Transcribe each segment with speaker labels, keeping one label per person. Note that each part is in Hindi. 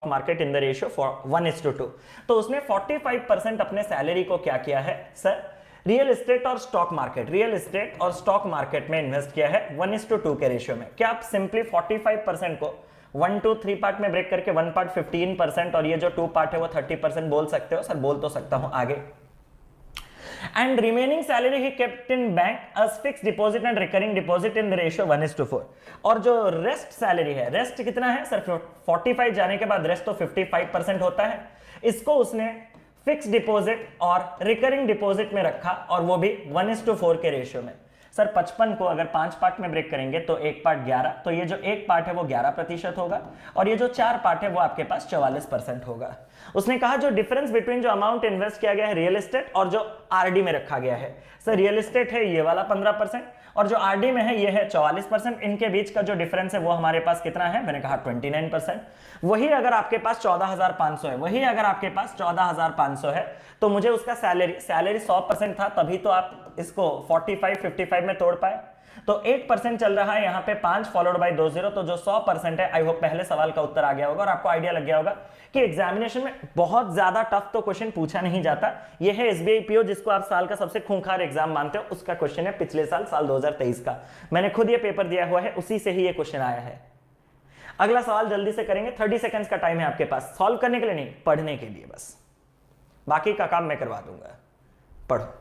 Speaker 1: Market in the ratio 1:2। तो उसने 45% अपने सैलरी को क्या किया है सर, रियल एस्टेट और स्टॉक मार्केट, रियल एस्टेट और स्टॉक मार्केट में इन्वेस्ट किया है 1:2 के रेशियो में। क्या आप सिंपली 45% को 1 2 3 पार्ट में ब्रेक करके 1 पार्ट 15% और ये जो 2 पार्ट है वो 30% बोल सकते हो? सर बोल तो सकता हूं आगे। And remaining salary he kept in bank as fixed deposit and recurring deposit in the ratio 1:4। और जो रेस्ट सैलरी है, रेस्ट कितना है सर 45 जाने के बाद रेस्ट तो 55% होता है, इसको उसने फिक्स डिपॉजिट और रिकरिंग डिपॉजिट में रखा और वो भी 1:4 के रेशियो में। सर 55 को अगर 5 पार्ट में ब्रेक करेंगे तो एक पार्ट 11, तो ये जो एक पार्ट है वो 11% होगा और ये जो 4 पार्ट है वो आपके पास 44% होगा। उसने कहा जो डिफरेंस बिटवीन जो अमाउंट इन्वेस्ट किया गया है रियल एस्टेट और जो आरडी में रखा गया है, सर रियल एस्टेट है ये वाला 15% और जो आरडी में है ये है 44%, इनके बीच का जो डिफरेंस है वो हमारे पास कितना है, मैंने कहा 29%। वही अगर आपके पास 14,500 है, वही अगर आपके पास 14,500 है तो मुझे उसका सैलरी 100% था, तभी तो आप इसको 45-55 में तोड़ पाए। तो 8% चल रहा है यहाँ पे 5 फॉलोड बाय 2 0, तो जो 100% है, आई होप पहले सवाल का उत्तर आ गया होगा और आपको आइडिया लग गया होगा कि एग्जामिनेशन में बहुत ज्यादा टफ तो क्वेश्चन पूछा नहीं जाता। ये है एसबीआई पीओ जिसको आप साल का सबसे खूंखार एग्जाम मानते हो, उसका क्वेश्चन है पिछले साल 2023 का। मैंने खुद ये पेपर दिया हुआ है, उसी से ही ये क्वेश्चन आया है। अगला सवाल जल्दी से करेंगे, 30 सेकंड्स का टाइम है आपके पास, सॉल्व करने के लिए नहीं, पढ़ने के लिए बस, बाकी का काम मैं करवा दूंगा। पढ़ो।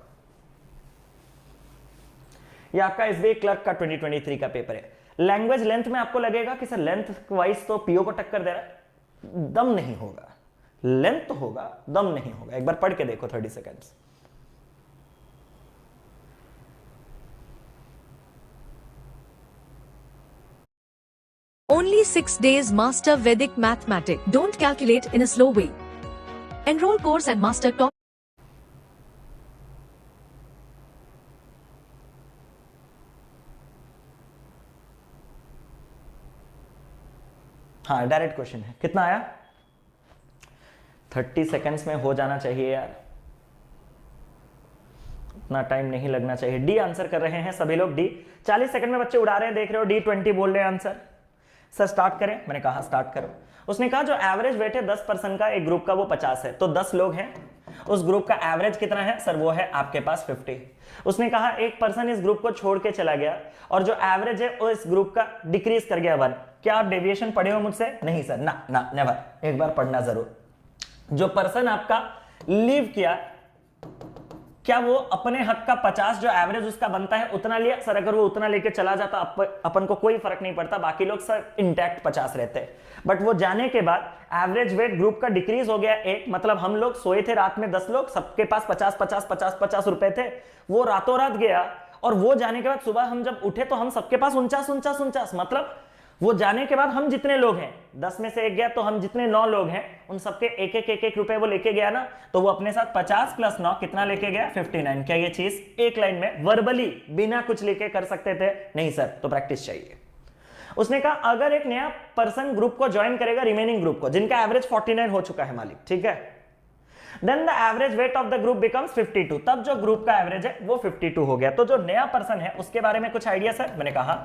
Speaker 1: ये आपका एसबीआई क्लर्क का 2023 का पेपर है। लैंग्वेज लेंथ में आपको लगेगा कि सर लेंथ वाइज तो पीओ को टक्कर दे रहा है, दम नहीं होगा, लेंथ तो होगा, दम नहीं होगा। एक बार पढ़ के देखो 30 seconds.
Speaker 2: Only 6 days master Vedic mathematics. Don't calculate in a slow way. Enroll course at Master Top.
Speaker 1: हाँ डायरेक्ट क्वेश्चन है, कितना आया? 30 सेकंड्स में हो जाना चाहिए यार, इतना टाइम नहीं लगना चाहिए। डी आंसर कर रहे हैं सभी लोग, डी 40 सेकंड में बच्चे उड़ा रहे हैं, देख रहे हो, डी 20 बोल रहे हैं आंसर। सर स्टार्ट करें, मैंने कहा स्टार्ट करो। उसने कहा जो एवरेज वेट है 10% का एक ग्रुप का वो 50 है, तो 10 लोग हैं, उस ग्रुप का एवरेज कितना है सर, वो है आपके पास 50। उसने कहा एक पर्सन इस ग्रुप को छोड़ के चला गया और जो एवरेज है वो इस ग्रुप का डिक्रीज कर गया 1। क्या आप डेविएशन पढ़े हो मुझसे? नहीं सर, ना नेवर, एक बार पढ़ना जरूर। जो पर्सन आपका लीव किया, क्या वो अपने हक का 50 जो एवरेज उसका बनता है उतना लिया? सर अगर वो उतना लेके चला जाता अपन को कोई फर्क नहीं पड़ता, बाकी लोग सर इंटैक्ट 50 रहते हैं। बट वो जाने के बाद एवरेज वेट ग्रुप का डिक्रीज हो गया 1, मतलब हम लोग सोए थे रात में 10 लोग, सबके पास 50 रुपए थे, वो रातों रात गया और वो जाने के बाद सुबह हम जब उठे तो हम सबके पास 49, मतलब वो जाने के बाद हम जितने लोग हैं, 10 में से एक गया तो हम जितने 9 लोग हैं उन सबके एक रुपए वो लेके गया ना, तो वो अपने साथ 50 + 9 कितना लेके गया? 59। क्या ये चीज एक लाइन में वर्बली बिना कुछ लेके कर सकते थे? नहीं सर, तो प्रैक्टिस चाहिए। उसने कहा अगर एक नया पर्सन ग्रुप को ज्वाइन करेगा, रिमेनिंग ग्रुप को जिनका एवरेज 49 हो चुका है मालिक, ठीक है, then the average weight of the group becomes 52, तब जो ग्रुप का एवरेज है वो 52 हो गया। तो जो नया पर्सन है उसके बारे में कुछ आइडिया सर? मैंने कहा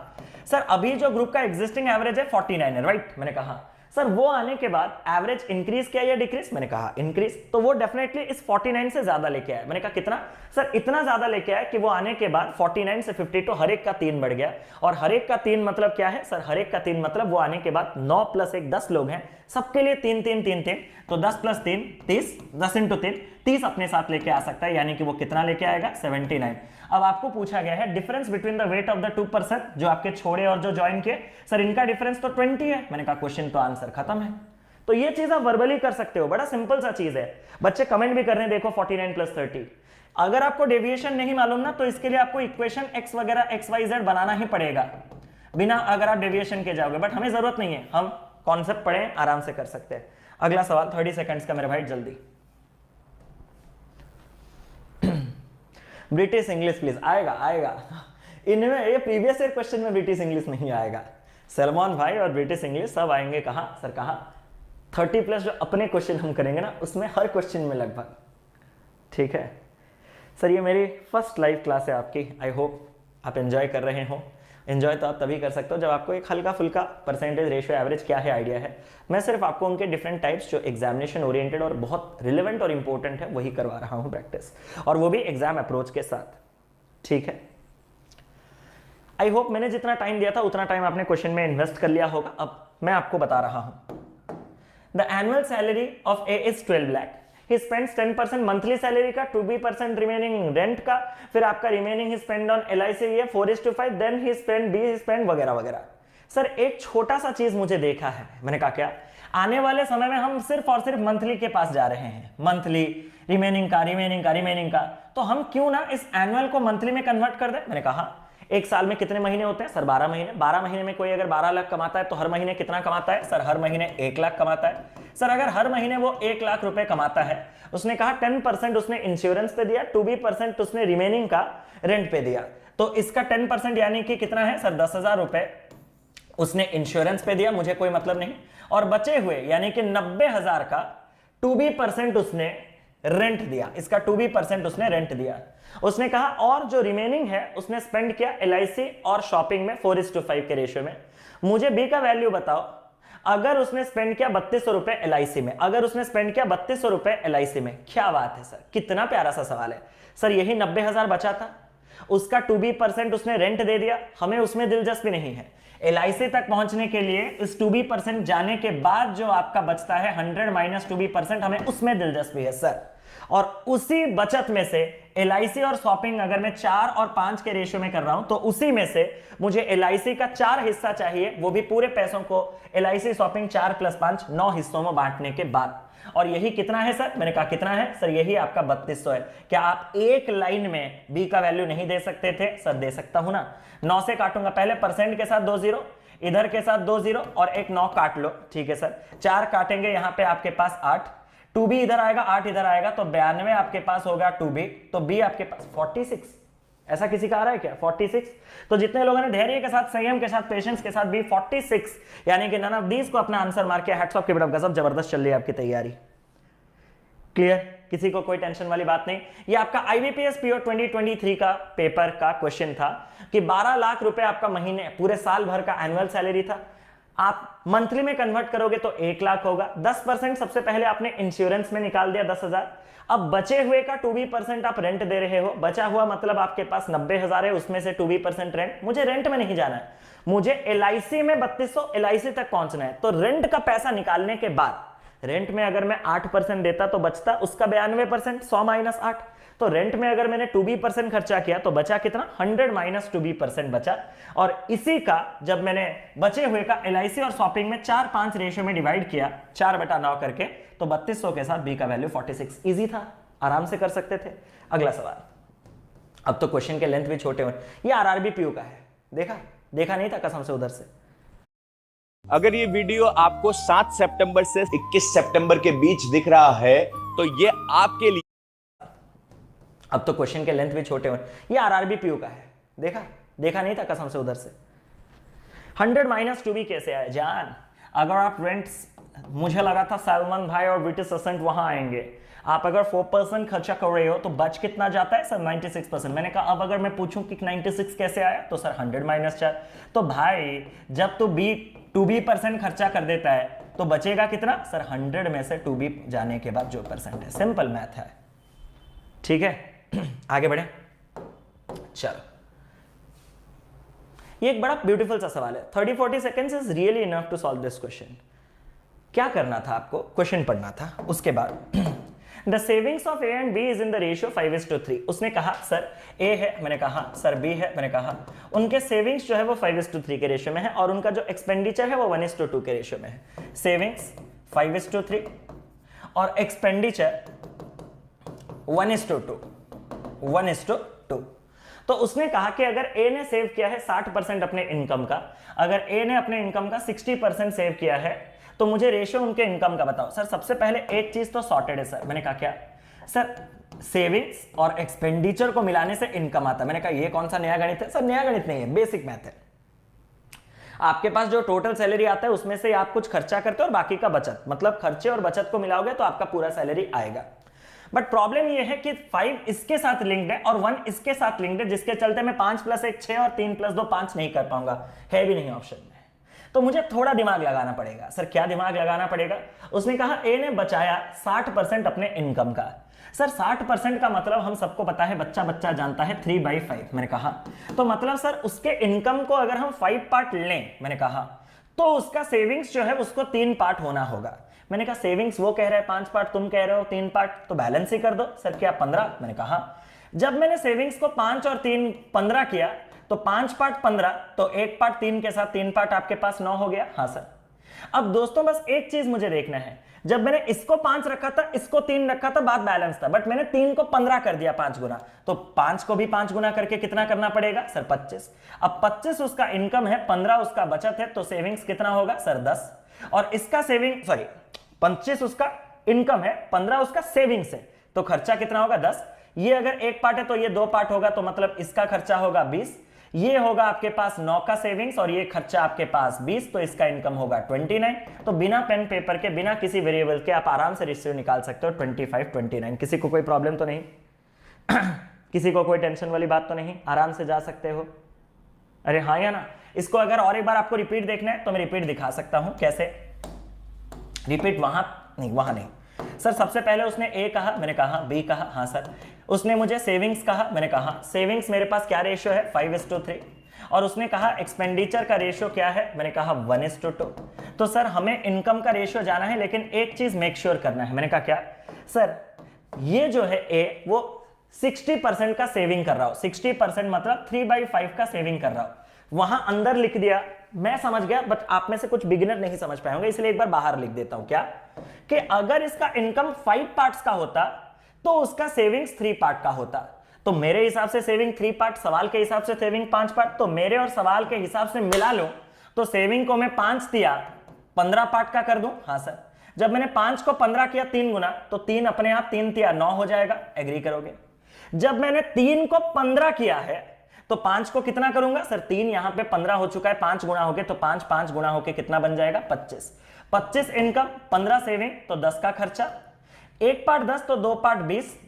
Speaker 1: सर अभी जो ग्रुप का एग्जिस्टिंग एवरेज है 49 है, राइट? मैंने कहा सर वो आने के बाद एवरेज इंक्रीज किया या डिक्रीज? मैंने कहा इंक्रीज, तो वो डेफिनेटली इस 49 से ज्यादा लेके आया। मैंने कहा कितना? सर इतना ज्यादा लेके आया कि वो आने के बाद 49 से 52 हर एक का 3 बढ़ गया। और हर एक का 3 मतलब क्या है सर? हर एक का 3 मतलब वो आने के बाद 9 + 1 10 लोग हैं, सबके लिए 3 3 3 3, तो 10 + 3 30, 10 × 3 30 अपने साथ लेके आ सकता है, यानी कि वो कितना लेके आएगा? 79। अब आपको पूछा गया है difference between the wait of the 2 person, जो आपके छोड़े और जो ज्वाइन किए, सर इनका डिफरेंस तो 20 है। मैंने कहा क्वेश्चन तो आंसर खत्म है। तो ये चीज आप वर्बली कर सकते हो, बड़ा सिंपल सा चीज है। बच्चे कमेंट भी कर रहे हैं, देखो 49 + 30। अगर आपको डेविएशन नहीं मालूम ना, तो इसके लिए आपको इक्वेशन x वगैरह XYZ बनाना ही पड़ेगा, बिना अगर आप डेविएशन के जाओगे, बट हमें जरूरत नहीं है, हम कॉन्सेप्ट पढ़े आराम से कर सकते हैं। अगला सवाल 30 सेकंड्स का मेरे भाई, जल्दी। ब्रिटिश इंग्लिश प्लीज, आएगा इनमें, ये प्रीवियस ईयर क्वेश्चन में ब्रिटिश इंग्लिश नहीं आएगा। सलमान भाई और ब्रिटिश इंग्लिश सब आएंगे कहां सर? कहां 30+ जो अपने क्वेश्चन हम करेंगे ना, उसमें हर क्वेश्चन में लगभग, ठीक है सर। ये मेरी फर्स्ट लाइव क्लास है आपकी, आई होप आप एंजॉय कर रहे हो। एंजॉय तो आप तभी कर सकते हो जब आपको एक हल्का फुल्का परसेंटेज रेशियो एवरेज क्या है आइडिया है। मैं सिर्फ आपको उनके डिफरेंट टाइप्स जो एग्जामिनेशन ओरिएंटेड और बहुत रिलेवेंट और इंपॉर्टेंट है वही करवा रहा हूं प्रैक्टिस, और वो भी एग्जाम अप्रोच के साथ। ठीक है, आई होप मैंने जितना टाइम दिया था उतना टाइम आपने क्वेश्चन में इन्वेस्ट कर लिया होगा। अब मैं आपको बता रहा हूं, the annual salary of A is 12 lakh, he spends 10% monthly salary का, 2% रिमेनिंग रेंट का, फिर आपका remaining he spend on LIC ये 4:5, देन ही स्पेंड वगैरह वगैरह। सर एक छोटा सा चीज मुझे देखा है, मैंने कहा क्या, आने वाले समय में हम सिर्फ और सिर्फ मंथली के पास जा रहे हैं, मंथली रिमेनिंग का, तो हम क्यों ना इस एनुअल को मंथली में कन्वर्ट कर दें। मैंने कहा एक साल में कितने महीने होते हैं सर, 12 महीने। 12 महीने में कोई अगर 12 लाख कमाता है तो हर महीने कितना कमाता है सर, हर महीने 1 लाख कमाता है। सर अगर हर महीने वो 1 लाख रुपए कमाता है, उसने कहा 10% उसने इंश्योरेंस पे दिया, 2% उसने रिमेनिंग का रेंट पे दिया, तो इसका 10% यानी कि कितना है सर, 10,000 रुपए उसने इंश्योरेंस पे दिया, मुझे कोई मतलब नहीं, और बचे हुए यानी कि 90,000 का 2% उसने रेंट दिया, इसका 2% उसने रेंट दिया। उसने कहा और जो रिमेनिंग है उसने स्पेंड किया LIC और शॉपिंग में 4:5 के रेशियो में। मुझे बी का वैल्यू बताओ, अगर उसने स्पेंड किया 3200 रुपए LIC में, अगर उसने स्पेंड किया 3200 रुपए LIC में, क्या बात है सर, कितना प्यारा सा सवाल है सर। यही 90,000 बचा था, उसका 2% उसने रेंट दे दिया, हमें उसमें दिलचस्पी नहीं है। LIC तक पहुंचने के लिए इस 2% जाने के बाद जो आपका बचता है 100 - 2%, हमें उसमें दिलचस्पी है सर। और उसी बचत में से LIC और शॉपिंग अगर मैं 4 और 5 के रेशियो में कर रहा हूं, तो उसी में से मुझे LIC का 4 हिस्सा चाहिए, वो भी पूरे पैसों को LIC शॉपिंग 4 + 5 9 हिस्सों में बांटने के बाद। और यही कितना है सर, मैंने कहा कितना है सर, यही आपका 3200 है। क्या आप एक लाइन में बी का वैल्यू नहीं दे सकते थे सर? दे सकता हूं ना। 9 से काटूंगा, पहले परसेंट के साथ 2 0, इधर के साथ 2 0 और एक 9 काट लो। ठीक है सर, 4 काटेंगे, यहां पे आपके पास 8, 2b इधर आएगा, 8 इधर आएगा, तो 92 आपके पास होगा 2b, तो b आपके पास 46। ऐसा किसी का आ रहा है क्या 46? तो जितने लोगों ने धैर्य के साथ, संयम के साथ, पेशेंस के साथ भी 46 यानी कि नन ऑफ दीज को अपना आंसर मार के hats off, keep it up, गजब जबरदस्त चल रही है आपकी तैयारी। क्लियर, किसी को कोई टेंशन वाली बात नहीं। ये आपका IBPS PO 2023 का पेपर का क्वेश्चन था कि 12 लाख रुपए आपका महीने पूरे साल भर का एनुअल सैलरी था, आप मंथली में कन्वर्ट करोगे तो 1 लाख होगा। 10% सबसे पहले आपने इंश्योरेंस में निकाल दिया 10,000, अब बचे हुए का 2% आप रेंट दे रहे हो, बचा हुआ मतलब आपके पास 90,000 है, उसमें से 2% रेंट। मुझे रेंट में नहीं जाना है, मुझे LIC में 3200 LIC तक पहुंचना है। तो रेंट का पैसा निकालने के बाद, रेंट में अगर मैं 8% देता तो बचता उसका 92%, 100 - 8। तो रेंट में अगर मैंने 2% खर्चा किया तो बचा कितना, 100 - 2% बचा। और इसी का जब मैंने बचे हुए का LIC और शॉपिंग में 4-5 रेशियो में डिवाइड किया 4/9 करके, तो 3200 के साथ बी का वैल्यू 46। इजी था, आराम से कर सकते थे। अगला सवाल, अब तो क्वेश्चन के लेंथ भी छोटे हुए। ये RRB PU का है, देखा नहीं था कसम से उधर से।
Speaker 3: अगर ये वीडियो आपको 7 सितंबर से 21 सितंबर के बीच दिख रहा है तो ये आपके लिए,
Speaker 1: अब तो क्वेश्चन के लेंथ भी छोटे हुए। ये RRB PU का है, देखा नहीं था कसम से उधर से। 100 - 2b कैसे आए जान? अगर आप रेंट्स, मुझे लगा था सलमान भाई और ब्रिटिश असेंट वहां आएंगे। आप अगर 4% खर्चा कर रहे हो तो बच कितना जाता है सर, 96%। मैंने कहा अब अगर मैं पूछूं कि 96 कैसे आया, तो सर 100 - 4। तो भाई जब तो 2b% खर्चा कर देता है तो बचेगा कितना सर, 100 में से 2b जाने के बाद जो परसेंट है। सिंपल मैथ है, ठीक है। आगे बढ़े, चलो। ये एक बड़ा ब्यूटीफुल सा सवाल है। 30-40 seconds is really enough to solve this question. क्या करना था आपको, क्वेश्चन पढ़ना था, उसके बाद the savings of A and B is in the ratio 5:3। उसने कहा सर A है, मैंने कहा सर B है, मैंने कहा उनके सेविंग्स जो है वो 5:3 के रेशियो में है, और उनका जो एक्सपेंडिचर है वो 1:2 के रेशियो में है। सेविंग्स 5:3 और एक्सपेंडिचर 1:2। तो उसने कहा कि अगर A ने सेव किया है 60% अपने इनकम का, अगर A ने अपने इनकम का 60% सेव किया है, तो मुझे रेशियो उनके इनकम का बताओ। सर सबसे पहले एक चीज तो सॉर्टेड है सर। मैंने कहा क्या सर, सेविंग्स और एक्सपेंडिचर को मिलाने से इनकम आता है। मैंने कहा ये कौन सा नया गणित है सर? नया गणित नहीं है, बेसिक मैथ है। आपके पास जो टोटल सैलरी आता है उसमें से आप कुछ खर्चा करते हो और बाकी का बचत, मतलब खर्चे और बचत को मिलाओगे तो आपका पूरा सैलरी आएगा। बट प्रॉब्लम ये है कि 5 इसके साथ लिंक्ड है और 1 इसके साथ लिंक्ड है, जिसके चलते मैं 5 + 1 6 और 3 + 2 5 नहीं कर पाऊंगा, है भी नहीं ऑप्शन में। तो मुझे थोड़ा दिमाग लगाना पड़ेगा। सर क्या दिमाग लगाना पड़ेगा? उसने कहा ए ने बचाया 60% अपने इनकम का। सर 60% का मतलब हम सबको पता है, बच्चा बच्चा जानता है 3/5। मैंने कहा तो मतलब सर उसके इनकम को अगर हम 5 पार्ट लें, मैंने कहा तो उसका सेविंग्स जो है उसको 3 पार्ट होना होगा। मैंने कहा सेविंग्स वो कह रहे हैं 5 पार्ट, तुम कह रहे हो 3 पार्ट, तो बैलेंस ही कर दो। सर क्या 15? मैंने कहा जब मैंने सेविंग्स को 5 और 3 15 किया तो 5 पार्ट 15, तो 1 पार्ट 3 के साथ 3 पार्ट आपके पास 9 हो गया। हाँ सर। अब दोस्तों बस एक चीज मुझे देखना है, जब मैंने इसको 5 रखा था, इसको 3 रखा था, बात बैलेंस था, बट मैंने 3 को 15 कर दिया 5 गुना, तो 5 को भी 5 गुना करके कितना करना पड़ेगा? सर 25। अब 25 उसका इनकम है, 15 उसका बचत है, तो सेविंग्स कितना होगा? सर 10। और इसका 25 उसका इनकम है, 15 उसका सेविंग्स है, तो खर्चा कितना होगा? 10। ये अगर 1 पार्ट है तो ये 2 पार्ट होगा, तो मतलब इसका खर्चा होगा 20, ये होगा आपके पास 9 का सेविंग्स और ये खर्चा आपके पास 20, तो इसका इनकम होगा 29। तो बिना पेन पेपर के, बिना किसी वेरिएबल के आप आराम से रेशियो निकाल सकते हो 25 29। किसी को कोई प्रॉब्लम तो नहीं? किसी को कोई टेंशन वाली बात तो नहीं? आराम से जा सकते हो? अरे हाँ या ना? इसको अगर और एक बार आपको रिपीट देखना है तो मैं रिपीट दिखा सकता हूं। कैसे रिपीट? वहां नहीं सर। सबसे पहले उसने ए कहा, मैंने कहा बी कहा। हाँ सर। उसने मुझे सेविंग्स कहा, मैंने कहा सेविंग्स मेरे पास क्या रेशियो है? 5:3। और उसने कहा एक्सपेंडिचर का रेशियो क्या है? मैंने कहा 1:2। तो सर हमें इनकम का रेशियो जाना है, लेकिन एक चीज मेक श्योर करना है। मैंने कहा क्या? सर ये जो है ए, वो 60% का सेविंग कर रहा हूं। 60% मतलब 3/5 का सेविंग कर रहा हूं। वहां अंदर लिख दिया, मैं समझ गया, बट आप में से कुछ बिगिनर नहीं समझ पाए होंगे, इसलिए एक बार बाहर लिख देता हूं। क्या कि अगर इसका इनकम 5 पार्ट्स का होता तो उसका सेविंग्स 3 पार्ट का होता। तो मेरे हिसाब से सेविंग 3 पार्ट, सवाल के हिसाब से सेविंग 5 पार्ट, तो मेरे और सवाल के हिसाब से मिला लो तो सेविंग को मैं 5 दिया 15 पार्ट का कर दूं। हाँ सर। जब मैंने 5 को 15 किया 3 गुना, तो 3 अपने आप 3 तिया 9 हो जाएगा। एग्री करोगे? जब मैंने 3 को 15 किया है तो 5 को कितना करूंगा? सर 3 यहां पे 15 हो चुका है, 5 गुना हो गए, तो 5 गुना होके कितना बन जाएगा? 25। 25 इनकम, 15 सेविंग, तो 10 का खर्चा। 1 पार्ट 10 तो 2 पार्ट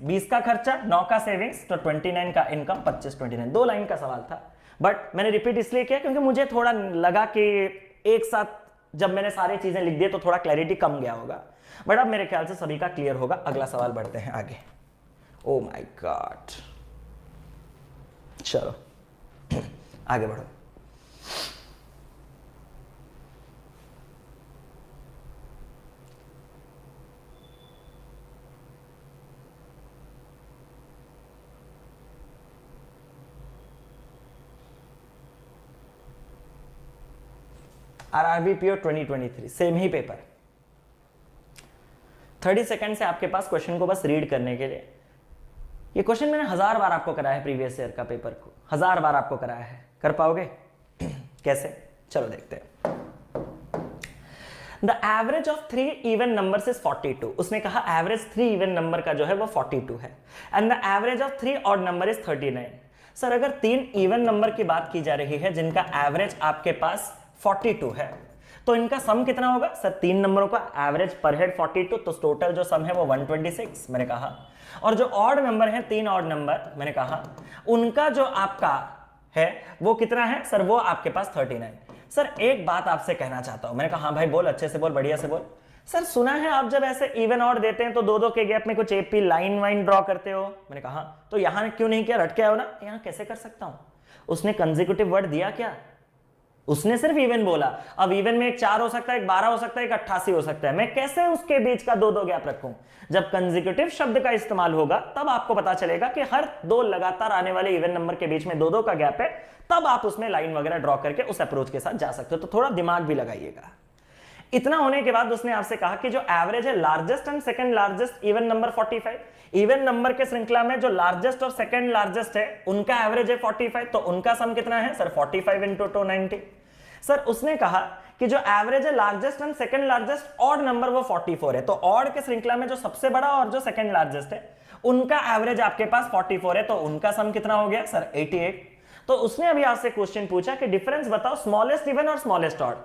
Speaker 1: 20 का खर्चा, 9 का सेविंग्स, तो 29 का इनकम, 25 29। 2 लाइन का सवाल था, बट मैंने रिपीट इसलिए किया क्योंकि मुझे थोड़ा लगा कि एक साथ जब मैंने सारी चीजें लिख दी तो थोड़ा क्लैरिटी कम गया होगा, बट अब मेरे ख्याल से सभी का क्लियर होगा। अगला सवाल बढ़ते हैं आगे। ओ माय गॉड, चलो आगे बढ़ो। RRBPO 2023 सेम ही पेपर। 30 सेकंड से आपके पास क्वेश्चन को बस रीड करने के लिए। ये क्वेश्चन मैंने 1000 बार आपको कराया है, प्रीवियस ईयर का पेपर को 1000 बार आपको कराया है। कर पाओगे? कैसे? चलो देखते हैं। The average of 3 even numbers is 42। उसने कहा एवरेज 3 इवन नंबर का जो है वो 42 है, and the average of 3 odd number is 39। Sir अगर 3 इवन नंबर की बात की जा रही है जिनका एवरेज आपके पास 42 है, तो इनका सम कितना होगा? सर 3 नंबरों का एवरेज पर हेड 42, तो टोटल जो सम है वो 126 मैंने कहा। और जो ऑड नंबर है, 3 ऑड नंबर, मैंने कहा उनका जो आपका है वो कितना है? सर वो आपके पास 39। सर एक बात आपसे कहना चाहता हूं। मैंने कहा हाँ भाई बोल, अच्छे से बोल, बढ़िया से बोल। सर सुना है आप जब ऐसे इवन ऑड देते हैं तो 2-2 के गैप में कुछ एपी लाइन वाइन ड्रॉ करते हो। मैंने कहा तो यहां क्यों नहीं किया? रट के आओ ना, यहां कैसे कर सकता हूं? उसने कंसेक्यूटिव वर्ड दिया क्या? उसने सिर्फ इवन बोला। अब इवन में एक 4 हो सकता है, एक 12 हो सकता है, एक 88 हो सकता है। मैं कैसे उसके बीच का 2-2 गैप रखूं? जब कंसेक्यूटिव शब्द का इस्तेमाल होगा तब आपको पता चलेगा कि हर 2 लगातार आने वाले इवन नंबर के बीच में 2-2 का गैप है, तब आप उसमें लाइन वगैरह ड्रॉ करके उस अप्रोच के साथ जा सकते हो। तो थोड़ा दिमाग भी लगाइएगा। इतना होने के बाद उसने आपसे कहा कि जो एवरेज है largest and second largest even number 45, even number के श्रृंखला में जो लार्जेस्ट और सेकंड लार्जेस्ट है उनका एवरेज है 45, तो उनका सम कितना है? सर 45 × 290। सर उसने कहा कि जो एवरेज है largest and second largest odd number वो 44 है, तो ऑड के श्रृंखला में जो सबसे बड़ा और जो सेकंड लार्जेस्ट है उनका एवरेज आपके पास 44 है, तो उनका सम कितना हो गया? सर 88। तो उसने अभी आपसे क्वेश्चन पूछा कि डिफरेंस बताओ स्मॉलेस्ट इवन और स्मॉलेस्ट ऑड।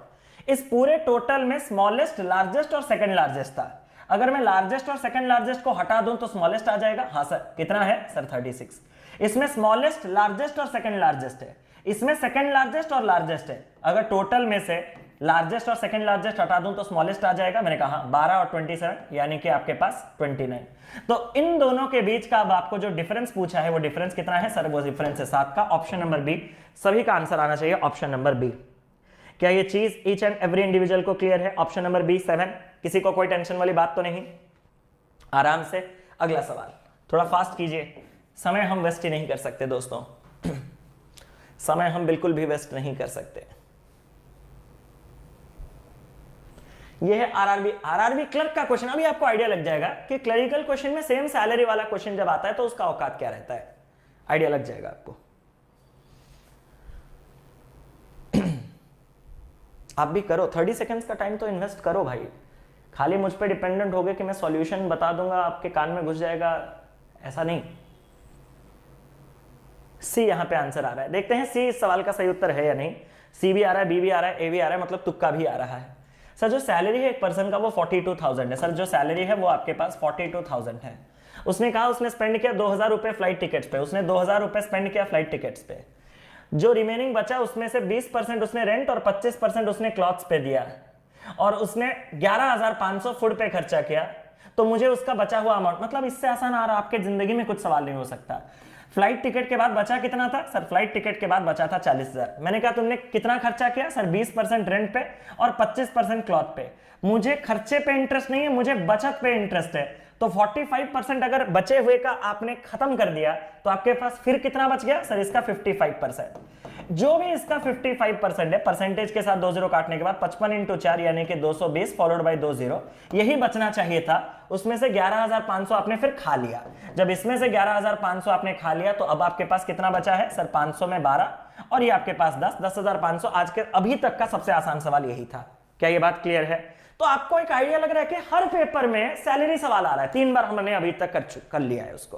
Speaker 1: इस पूरे टोटल में स्मॉलेस्ट, लार्जेस्ट और सेकंड लार्जेस्ट था। अगर मैं लार्जेस्ट और सेकंड लार्जेस्ट को हटा दूं तो स्मॉलेस्ट आ जाएगा। हाँ सर, कितना है सर 36। इसमें स्मॉलेस्ट, लार्जेस्ट और सेकंड लार्जेस्ट है, इसमें सेकंड लार्जेस्ट और लार्जेस्ट है। अगर टोटल में से लार्जेस्ट और सेकंड लार्जेस्ट हटा दूं तो स्मॉलेस्ट आ जाएगा। मैंने कहा 12 और 27 यानी कि आपके पास 29। तो इन दोनों के बीच का अब आपको जो डिफरेंस पूछा है वो डिफरेंस कितना है सर? वो डिफरेंस है 7 का। ऑप्शन नंबर बी, सभी का आंसर आना चाहिए ऑप्शन नंबर बी। क्या ये चीज ईच एंड एवरी इंडिविजुअल को क्लियर है? Option number B 7। किसी को कोई टेंशन वाली बात तो नहीं? आराम से अगला सवाल, थोड़ा फास्ट कीजिए, समय हम वेस्ट ही नहीं कर सकते दोस्तों, समय हम बिल्कुल भी वेस्ट नहीं कर सकते। ये है आरआरबी क्लर्क का क्वेश्चन। अभी आपको आइडिया लग जाएगा कि क्लरिकल क्वेश्चन में सेम सैलरी वाला क्वेश्चन जब आता है तो उसका औकात क्या रहता है, आइडिया लग जाएगा आपको। आप भी करो, 30 सेकंड्स का टाइम तो इन्वेस्ट करो भाई। खाली मुझ पे डिपेंडेंट हो गए कि मैं सॉल्यूशन बता दूंगा आपके कान में घुस जाएगा, ऐसा नहीं। सी यहां पे आंसर आ रहा है, देखते हैं सी इस सवाल का सही उत्तर है या नहीं। सी भी आ रहा है, बी भी आ रहा है, ए भी आ रहा है, मतलब तुक्का भी आ रहा है। सर जो सैलरी है एक पर्सन का वो 42,000 है। सर जो सैलरी है वो आपके पास 42,000 है। उसने कहा उसने स्पेंड किया 2,000 रुपए फ्लाइट टिकट्स पे, उसने 2,000 रुपए स्पेंड किया फ्लाइट टिकट्स पे। जो रिमेनिंग बचा उसमें से 20% उसने रेंट और 25% उसने क्लॉथ्स पे दिया और उसने 11,500 फूड पे खर्चा किया। तो मुझे उसका बचा हुआ अमाउंट, मतलब इससे आसान आ रहा, आपके जिंदगी में कुछ सवाल नहीं हो सकता। फ्लाइट टिकट के बाद बचा कितना था सर? फ्लाइट टिकट के बाद बचा था 40,000। मैंने कहा तुमने कितना खर्चा किया सर? 20% रेंट पे और 25% क्लॉथ पे। मुझे खर्चे पे इंटरेस्ट नहीं है, मुझे बचत पे इंटरेस्ट है। तो 45% अगर बचे हुए का आपने खत्म कर दिया तो आपके पास फिर कितना बच गया सर? इसका 55%। जो भी इसका 55% है, परसेंटेज के साथ 2 0 काटने के बाद 55 × 4 यानी कि 220 फॉलोड बाय 2 0, यही बचना चाहिए था। उसमें से 11,500 आपने फिर खा लिया। जब इसमें से 11,500 आपने खा लिया तो अब आपके पास कितना बचा है सर? 500 में 12 और ये आपके पास 10,500। आज के अभी तक का सबसे आसान सवाल यही था। क्या ये बात क्लियर है? तो आपको एक आइडिया लग रहा है कि हर पेपर में सैलरी सवाल आ रहा है। 3 बार हमने अभी तक कर लिया है उसको,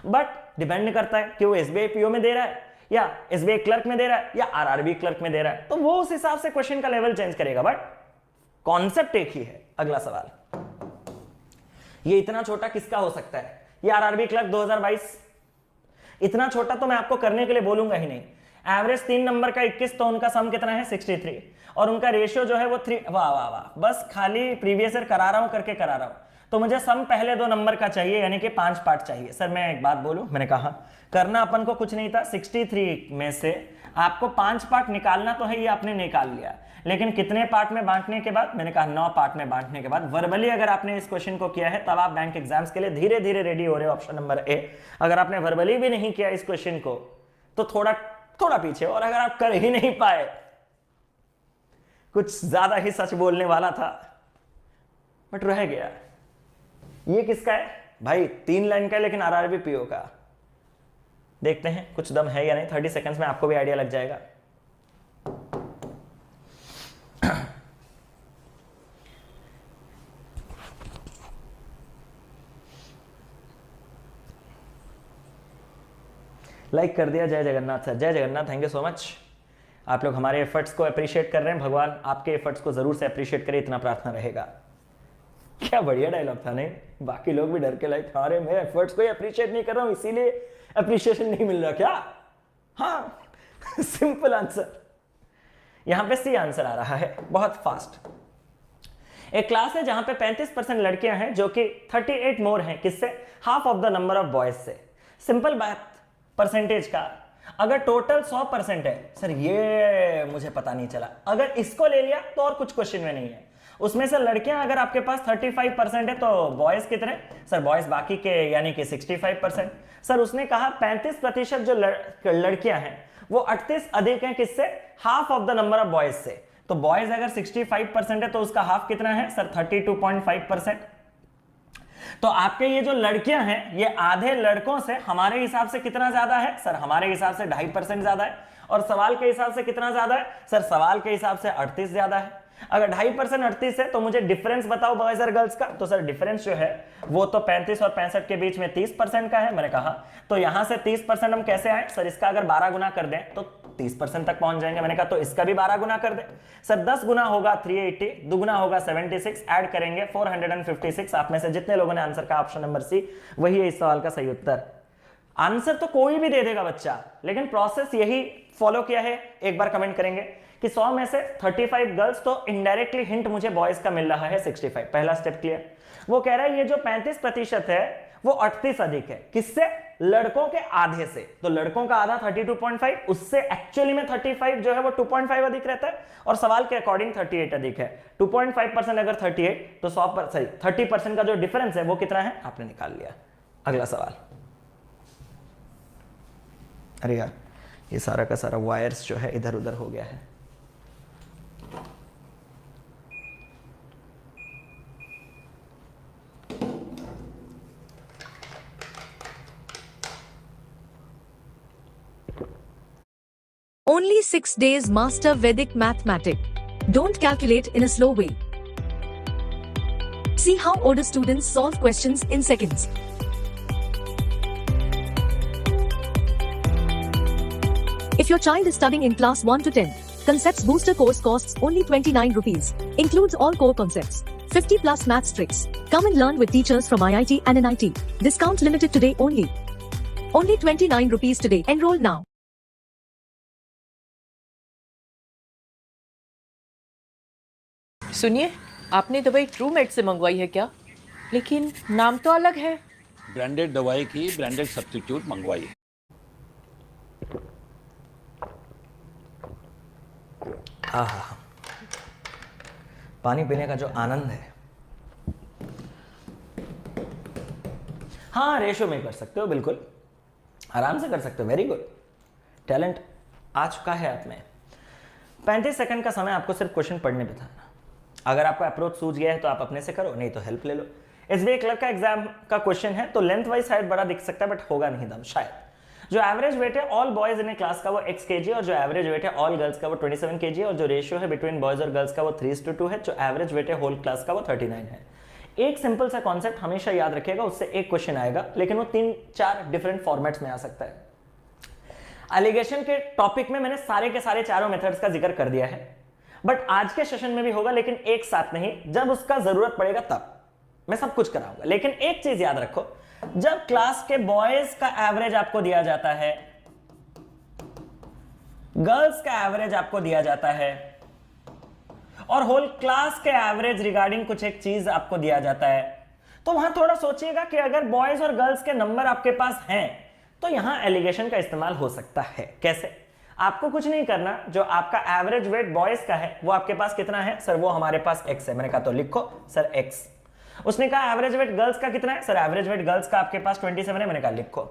Speaker 1: बट डिपेंड करता है कि वो एसबीआई पीओ में दे रहा है या एसबीआई क्लर्क में दे रहा है या आरआरबी क्लर्क में दे रहा है, तो वो उस हिसाब से क्वेश्चन का लेवल चेंज करेगा, बट कॉन्सेप्ट एक ही है। अगला सवाल, ये इतना छोटा किसका हो सकता है? ये आरआरबी क्लर्क 2022। इतना छोटा तो मैं आपको करने के लिए बोलूंगा ही नहीं। एवरेज 3 नंबर का 21, तो उनका सम कितना है? 63 और उनका रेशियो जो है वो 3। वाह वाह वाह, बस खाली प्रीवियस ईयर करा रहा हूं करके करा रहा हूं। तो मुझे सम पहले 2 नंबर का चाहिए, यानी कि 5 पार्ट चाहिए। सर मैं एक बात बोलूं, मैंने कहा करना अपन को कुछ नहीं था। 63 में से आपको 5 पार्ट निकालना तो है, ये आपने निकाल लिया, लेकिन कितने पार्ट में बांटने के बाद? मैंने कहा 9 पार्ट में बांटने के बाद। वर्बली अगर आपने इस क्वेश्चन को किया है तब आप बैंक एग्जाम्स के लिए धीरे धीरे रेडी हो रहे हो, ऑप्शन नंबर ए। अगर आपने वर्बली भी नहीं किया इस क्वेश्चन को तो थोड़ा पीछे। और अगर आप कर ही नहीं पाए, कुछ ज्यादा ही सच बोलने वाला था बट रह गया। ये किसका है भाई? 3 लाइन का है, लेकिन आरआरबी पीओ का। देखते हैं कुछ दम है या नहीं। 30 सेकंड्स में आपको भी आइडिया लग जाएगा। लाइक कर दिया। जय जगन्नाथ सर, जय Jagannath, thank you so much. आप लोग हमारे एफर्ट्स को अप्रिशिएट कर रहे हैं। भगवान आपके एफर्ट्स को जरूर से अप्रिशिएट करे, इतना प्रार्थना रहेगा। क्या बढ़िया डायलॉग था नहीं? बाकी लोग भी डर के लाइक, अरे मैं एफर्ट्स को अप्रिशिएट नहीं कर रहा हूं इसीलिए अप्रिशिएशन नहीं मिल रहा क्या? हाँ सिंपल आंसर। यहां पे सी आंसर आ रहा है, बहुत फास्ट। एक क्लास है जहां पे 35% लड़कियां हैं जो कि 38 मोर हैं किससे? Half of the number of boys से। सिंपल बात परसेंटेज का। अगर टोटल 100% है सर, ये मुझे पता नहीं चला। अगर इसको ले लिया तो और कुछ क्वेश्चन में नहीं है। उसमें से लड़कियां अगर आपके पास 35% है तो बॉयज कितने? सर बॉयज बाकी के यानी कि 65%। सर उसने कहा 35% जो लड़कियां हैं वो 38 अधिक हैं किससे? Half of the number of boys से। तो बॉयज अगर 65% है तो उसका हाफ कितना है सर? 32.5%। तो आपके ये जो लड़कियां हैं ये आधे लड़कों से हमारे हिसाब से कितना ज्यादा है सर? हमारे हिसाब से 2.5% ज्यादा है। और सवाल के हिसाब से कितना ज्यादा है सर? सवाल के हिसाब से 38 ज्यादा है। अगर 2.5% 38 है तो मुझे डिफरेंस बताओ बॉयज और गर्ल्स का। तो सर डिफरेंस जो है वो तो 35 और 65 के बीच में 30% का है। मैंने कहा तो यहां से 30% हम कैसे आए सर, इसका अगर 12 गुना कर दें तो 30% तक पहुंच जाएंगे। मैंने कहा तो इसका भी 12 गुना कर दे सर, 10 गुना होगा 380, दुगुना होगा 76, ऐड करेंगे 456। आप में से जितने लोगों ने आंसर का ऑप्शन नंबर सी, वही है इस सवाल का सही उत्तर। आंसर तो कोई भी दे देगा बच्चा, लेकिन प्रोसेस यही फॉलो किया है। एक बार कमेंट करेंगे कि 100 में से 35 गर्ल्स, तो इनडायरेक्टली हिंट मुझे बॉयज का मिल रहा है 65। पहला स्टेप क्लियर। वो कह रहा है ये जो 35% है वो 38 अधिक है, किससे? लड़कों के आधे से। तो लड़कों का आधा 32.5, उससे एक्चुअली में 35 जो है वो 2.5 अधिक रहता है, और सवाल के अकॉर्डिंग 38 अधिक है। 2.5% अगर 38 तो 30% का जो डिफरेंस है वो कितना है आपने निकाल लिया। अगला सवाल। अरे यार ये सारा का सारा वायर्स जो है इधर उधर हो गया है।
Speaker 2: Only 6 days master Vedic mathematics. Don't calculate in a slow way. See how older students solve questions in seconds. If your child is studying in class 1 to 10, Concepts Booster course costs only 29 rupees. Includes all core concepts, 50 plus maths tricks. Come and learn with teachers from IIT and NIT. Discount limited today only. Only 29 rupees today. Enroll now.
Speaker 4: सुनिए, आपने दवाई ट्रूमेट से मंगवाई है क्या? लेकिन नाम तो अलग है।
Speaker 5: ब्रांडेड दवाई की ब्रांडेड सब्स्टिट्यूट मंगवाई।
Speaker 1: आहा, पानी पीने का जो आनंद है। हाँ रेशो में कर सकते हो, बिल्कुल आराम से कर सकते हो। वेरी गुड, टैलेंट आ चुका है आप में। 35 सेकंड का समय आपको सिर्फ क्वेश्चन पढ़ने पे था। अगर आपको अप्रोच सूझ गया है तो आप अपने से करो, नहीं तो हेल्प ले लो। एसबीआई क्लर्क का एग्जाम का क्वेश्चन है, तो लेंथ वाइज शायद बड़ा दिख सकता है बट होगा नहीं दम शायद। जो एवरेज वेट है all boys in A class का वो x kg, और जो एवरेज वेट है ऑल गर्ल्स का वो 27 kg, और जो रेशियो है बिटवीन बॉयज और गर्ल्स का वो 3:2 है। जो एवरेज वेट है होल क्लास का वो 39 है। एक सिंपल सा कॉन्सेप्ट हमेशा याद रखिएगा, उससे एक क्वेश्चन आएगा, लेकिन वो 3-4 डिफरेंट फॉर्मेट्स में आ सकता है। एलिगेशन के टॉपिक में मैंने सारे के सारे चारों मेथड्स का जिक्र कर दिया है, बट आज के सेशन में भी होगा, लेकिन एक साथ नहीं। जब उसका जरूरत पड़ेगा तब मैं सब कुछ कराऊंगा। लेकिन एक चीज याद रखो, जब क्लास के बॉयज का एवरेज आपको दिया जाता है, गर्ल्स का एवरेज आपको दिया जाता है, और होल क्लास के एवरेज रिगार्डिंग कुछ एक चीज आपको दिया जाता है, तो वहां थोड़ा सोचिएगा कि अगर बॉयज और गर्ल्स के नंबर आपके पास हैं तो यहां एलिगेशन का इस्तेमाल हो सकता है। कैसे? आपको कुछ नहीं करना, जो आपका एवरेज वेट बॉयज का है वो आपके पास कितना है सर? वो हमारे पास x है। मैंने कहा तो लिखो सर x। उसने कहा एवरेज वेट गर्ल्स का कितना है सर? एवरेज वेट गर्ल्स का आपके पास 27 है। मैंने कहा लिखो।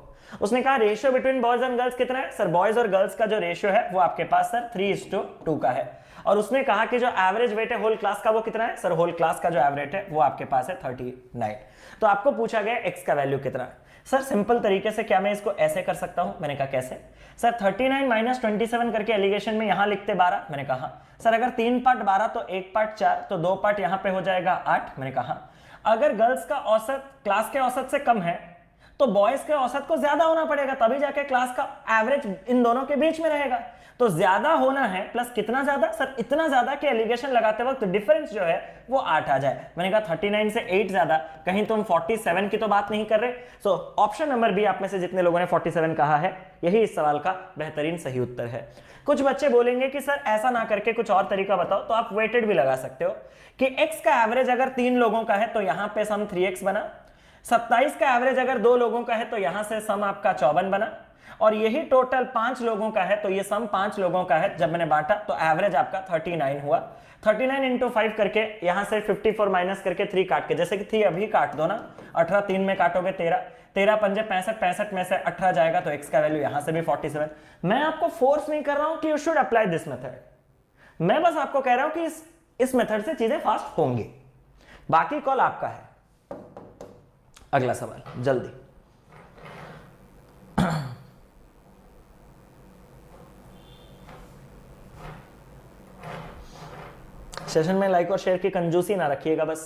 Speaker 1: उसने कहा ratio between boys and girls कितना है सर? बॉयज और गर्ल्स का जो रेशियो है वो आपके पास सर 3:2 का है। और उसने कहा कि जो एवरेज वेट है होल क्लास का वो कितना है सर? होल क्लास का जो एवरेज है वो आपके पास है 39। तो आपको पूछा गया x का वैल्यू कितना है सर? सिंपल तरीके से क्या मैं इसको ऐसे कर सकता हूं? मैंने कहा कैसे सर? 39 माइनस 27 करके एलिगेशन में यहां लिखते 12। मैंने कहा सर अगर 3 पार्ट 12 तो 1 पार्ट 4, तो 2 पार्ट यहां पे हो जाएगा 8। मैंने कहा अगर गर्ल्स का औसत क्लास के औसत से कम है तो बॉयज के औसत को ज्यादा होना पड़ेगा, तभी जाके क्लास का एवरेज इन दोनों के बीच में रहेगा। तो ज्यादा होना है प्लस कितना ज्यादा सर? इतना ज्यादा कि एलिगेशन लगाते वक्त डिफरेंस जो है वो 8 आ जाए। मैंने कहा 39 से 8 ज्यादा, कहीं तुम 47 की तो बात नहीं कर रहे। सो ऑप्शन नंबर बी आप में से जितने लोगों ने 47 कहा है, यही इस सवाल का बेहतरीन सही उत्तर है। कुछ बच्चे बोलेंगे कि सर ऐसा ना करके कुछ और तरीका बताओ, तो आप वेटेड भी लगा सकते हो कि x का एवरेज अगर 3 लोगों का है तो यहां पे सम 3x बना, 27 का एवरेज अगर 2 लोगों का है तो यहां से सम आपका 54 बना, और यही टोटल 5 लोगों का है तो ये सम 5 लोगों का है। जब मैंने बांटा तो एवरेज आपका 39 हुआ। 39 इंटू 5 करके यहां से 54 माइनस करके 3 काट के, जैसे कि 3 अभी काट दो ना, 18 3 में काटोगे 13, 13 पंजे 65, 65 में से 18 जाएगा तो x का वैल्यू यहां से भी 47। मैं आपको फोर्स नहीं कर रहा हूं कि you should apply this method, मैं बस आपको कह रहा हूं कि इस मेथड से चीजें फास्ट होंगी, बाकी कॉल आपका है। अगला सवाल जल्दी। सेशन में लाइक और शेयर की कंजूसी ना रखिएगा बस।